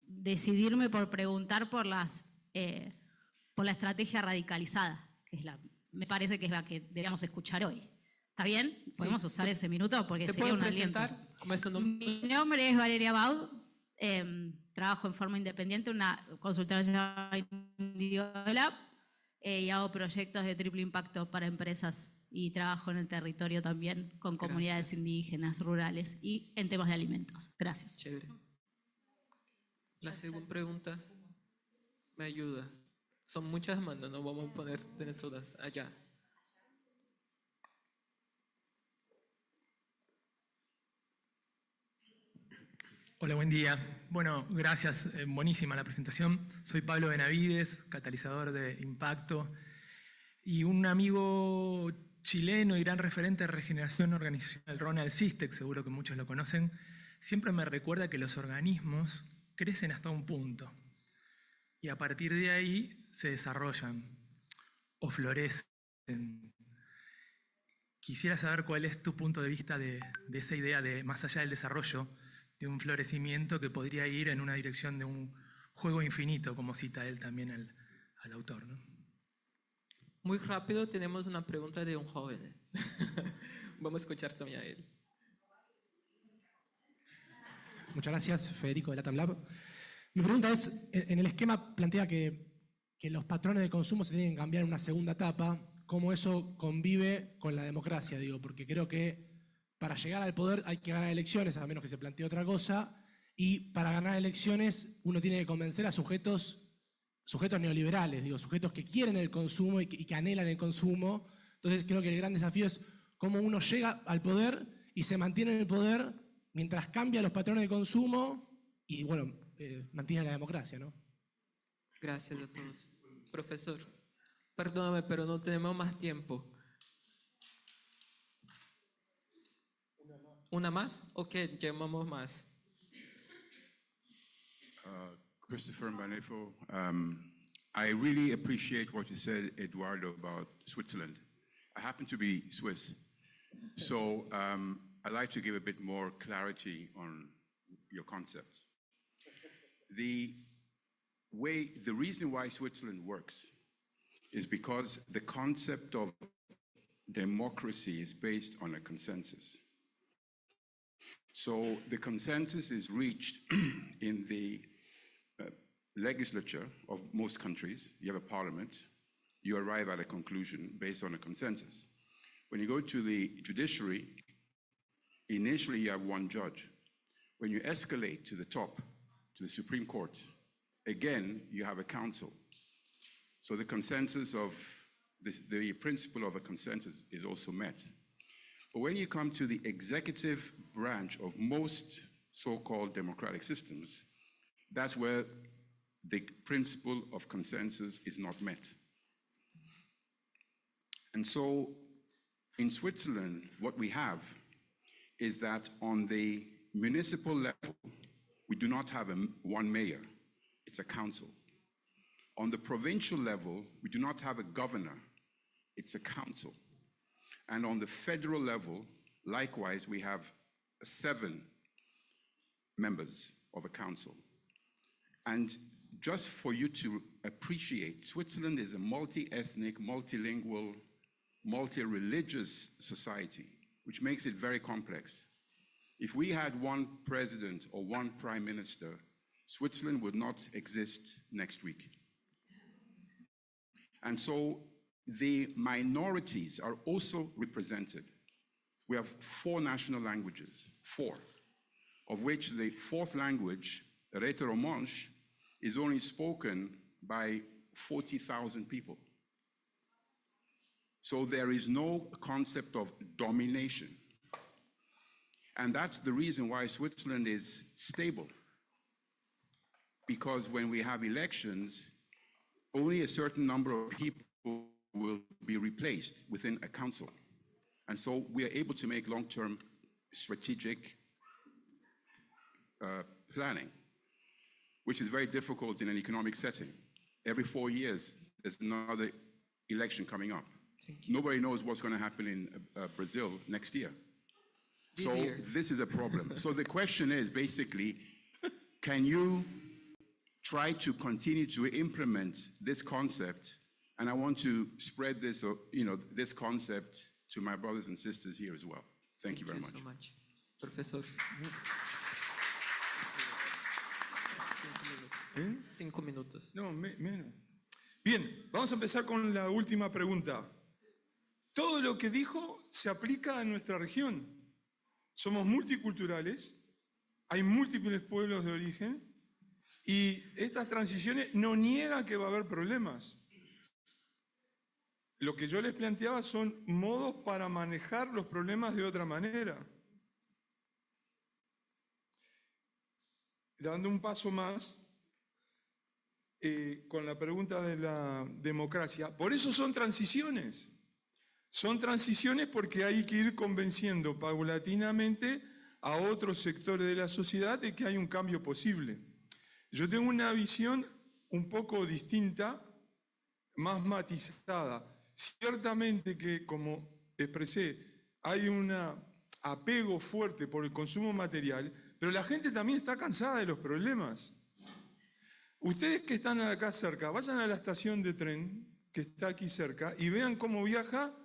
decidirme por preguntar por la estrategia radicalizada, que es me parece que es la que deberíamos escuchar hoy. ¿Está bien? ¿Podemos usar ese minuto? Porque sería un aliento. ¿Cómo es tu nombre? Mi nombre es Valeria Baud, trabajo en forma independiente en una consultora llamada Indiolab y hago proyectos de triple impacto para empresas y trabajo en el territorio también con comunidades indígenas, rurales y en temas de alimentos. Gracias. Chévere. La segunda pregunta me ayuda. Son muchas manos, no vamos a poner tener todas allá. Hola, buen día. Bueno, gracias, buenísima la presentación. Soy Pablo Benavides, catalizador de impacto y un amigo chileno y gran referente de regeneración organizacional, Ronald Sistek, seguro que muchos lo conocen, siempre me recuerda que los organismos crecen hasta un punto y a partir de ahí se desarrollan o florecen. Quisiera saber cuál es tu punto de vista de esa idea de más allá del desarrollo, de un florecimiento que podría ir en una dirección de un juego infinito, como cita él también al autor, ¿no? Muy rápido tenemos una pregunta de un joven. Vamos a escuchar también a él. Muchas gracias, Federico de Latam Lab. Mi pregunta es, en el esquema plantea que los patrones de consumo se tienen que cambiar en una segunda etapa. ¿Cómo eso convive con la democracia? Digo, porque creo que para llegar al poder hay que ganar elecciones, a menos que se plantee otra cosa, y para ganar elecciones uno tiene que convencer a sujetos neoliberales, digo, sujetos que quieren el consumo y que anhelan el consumo. Entonces creo que el gran desafío es cómo uno llega al poder y se mantiene en el poder mientras cambia los patrones de consumo y, bueno, mantiene la democracia, ¿no? Gracias a todos. Profesor, perdóname, pero no tenemos más tiempo. ¿Una más? Ok, llamamos más. Christopher Manefo, I really appreciate what you said, Eduardo, about Switzerland. I happen to be Swiss, so I'd like to give a bit more clarity on your concepts. The reason why Switzerland works is because the concept of democracy is based on a consensus. So the consensus is reached in the legislature of most countries. You have a parliament, you arrive at a conclusion based on a consensus. When you go to the judiciary, initially you have one judge. When you escalate to the top, to the Supreme Court, again, you have a council. So the consensus of the principle of a consensus is also met. But when you come to the executive branch of most so-called democratic systems, that's where the principle of consensus is not met. And so in Switzerland, what we have is that on the municipal level, we do not have one mayor, it's a council. On the provincial level, we do not have a governor, it's a council. And on the federal level, likewise, we have 7 members of a council. And just for you to appreciate, Switzerland is a multi-ethnic, multilingual, multi-religious society, which makes it very complex. If we had one president or one prime minister, Switzerland would not exist next week. And so the minorities are also represented. We have 4 national languages, 4, of which the 4th language, Rätoromanche, is only spoken by 40,000 people. So there is no concept of domination. And that's the reason why Switzerland is stable. Because when we have elections, only a certain number of people will be replaced within a council. And so we are able to make long-term strategic planning, which is very difficult in an economic setting. Every 4 years, there's another election coming up. Nobody knows what's going to happen in Brazil next year. This is a problem. So the question is basically, can you try to continue to implement this concept? And I want to spread this, this concept to my brothers and sisters here as well. Thank you very much. So much. Profesor. 5 minutos. No, menos. Bien, vamos a empezar con la última pregunta. Todo lo que dijo se aplica a nuestra región. Somos multiculturales, hay múltiples pueblos de origen y estas transiciones no niegan que va a haber problemas. Lo que yo les planteaba son modos para manejar los problemas de otra manera. Dando un paso más, con la pregunta de la democracia. Por eso son transiciones. Son transiciones porque hay que ir convenciendo paulatinamente a otros sectores de la sociedad de que hay un cambio posible. Yo tengo una visión un poco distinta, más matizada. Ciertamente que, como expresé, hay apego fuerte por el consumo material, pero la gente también está cansada de los problemas. Ustedes que están acá cerca, vayan a la estación de tren que está aquí cerca y vean cómo viaja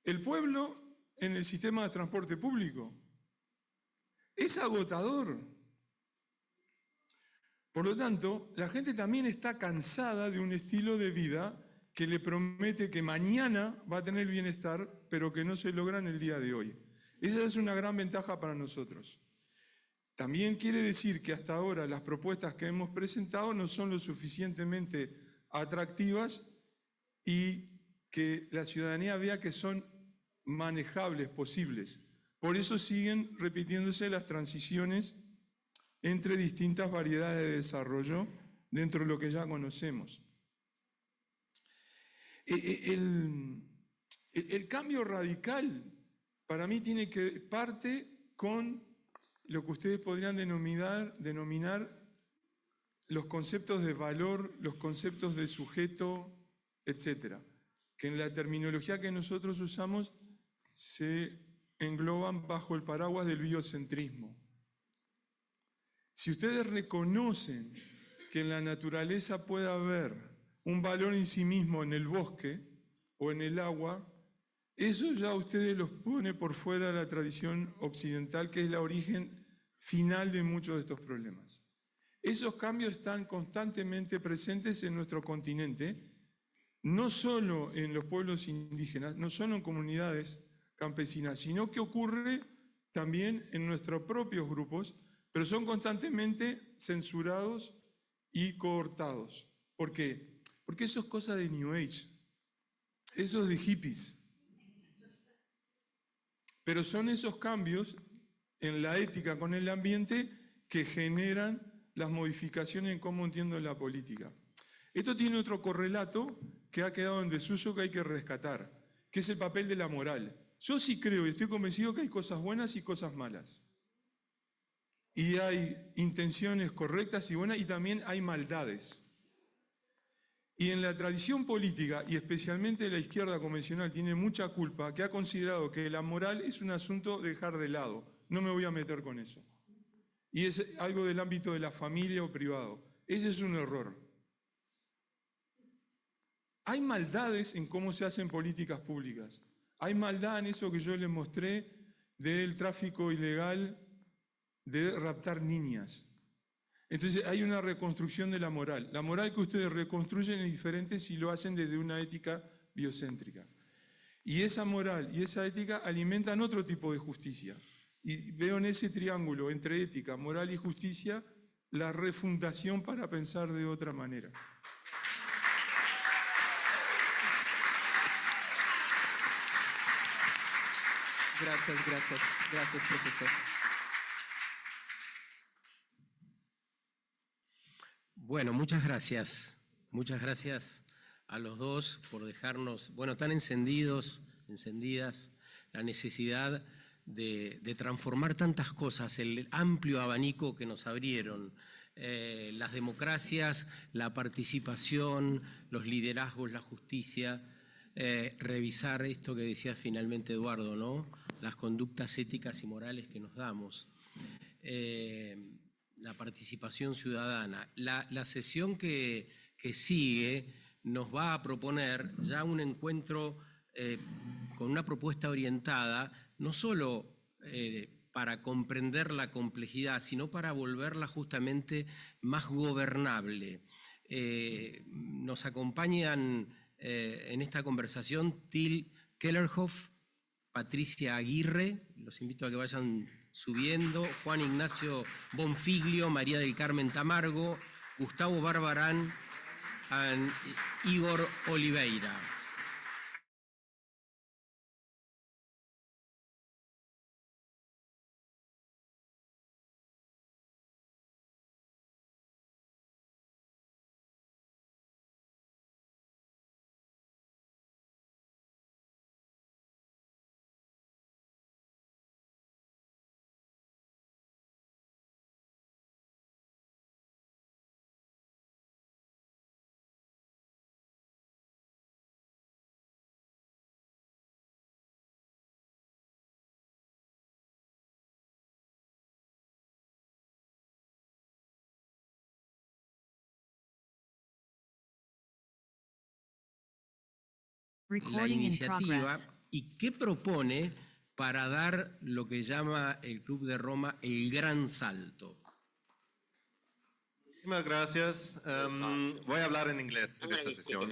el pueblo en el sistema de transporte público. Es agotador. Por lo tanto, la gente también está cansada de un estilo de vida que le promete que mañana va a tener bienestar, pero que no se logra en el día de hoy. Esa es una gran ventaja para nosotros. También quiere decir que hasta ahora las propuestas que hemos presentado no son lo suficientemente atractivas y que la ciudadanía vea que son manejables, posibles. Por eso siguen repitiéndose las transiciones entre distintas variedades de desarrollo dentro de lo que ya conocemos. El cambio radical para mí parte con lo que ustedes podrían denominar los conceptos de valor, los conceptos de sujeto, etcétera, que en la terminología que nosotros usamos se engloban bajo el paraguas del biocentrismo. Si ustedes reconocen que en la naturaleza puede haber un valor en sí mismo en el bosque o en el agua, eso ya a ustedes los pone por fuera de la tradición occidental, que es el origen final de muchos de estos problemas. Esos cambios están constantemente presentes en nuestro continente, no solo en los pueblos indígenas, no solo en comunidades campesinas, sino que ocurre también en nuestros propios grupos, pero son constantemente censurados y cohortados. ¿Por qué? Porque eso es cosa de New Age, eso es de hippies. Pero son esos cambios en la ética con el ambiente que generan las modificaciones en cómo entiendo la política. Esto tiene otro correlato que ha quedado en desuso que hay que rescatar, que es el papel de la moral. Yo sí creo y estoy convencido que hay cosas buenas y cosas malas. Y hay intenciones correctas y buenas y también hay maldades. Y en la tradición política, y especialmente la izquierda convencional, tiene mucha culpa, que ha considerado que la moral es un asunto de dejar de lado. No me voy a meter con eso. Y es algo del ámbito de la familia o privado. Ese es un error. Hay maldades en cómo se hacen políticas públicas. Hay maldad en eso que yo les mostré del tráfico ilegal de raptar niñas. Entonces hay una reconstrucción de la moral. La moral que ustedes reconstruyen es diferente si lo hacen desde una ética biocéntrica. Y esa moral y esa ética alimentan otro tipo de justicia. Y veo en ese triángulo entre ética, moral y justicia la refundación para pensar de otra manera. Gracias, profesor. Bueno, muchas gracias. Muchas gracias a los dos por dejarnos, tan encendidas, la necesidad de transformar tantas cosas, el amplio abanico que nos abrieron, las democracias, la participación, los liderazgos, la justicia, revisar esto que decía finalmente Eduardo, ¿no? Las conductas éticas y morales que nos damos. La participación ciudadana. La sesión que sigue nos va a proponer ya un encuentro con una propuesta orientada, no solo para comprender la complejidad, sino para volverla justamente más gobernable. Nos acompañan en esta conversación Till Kellerhoff, Patricia Aguirre, los invito a que vayan subiendo, Juan Ignacio Bonfiglio, María del Carmen Tamargo, Gustavo Barbarán y Igor Oliveira. la Recording in iniciativa progress. y qué propone para dar lo que llama el Club de Roma el gran salto. Muchísimas gracias. Voy a hablar en inglés en esta sesión.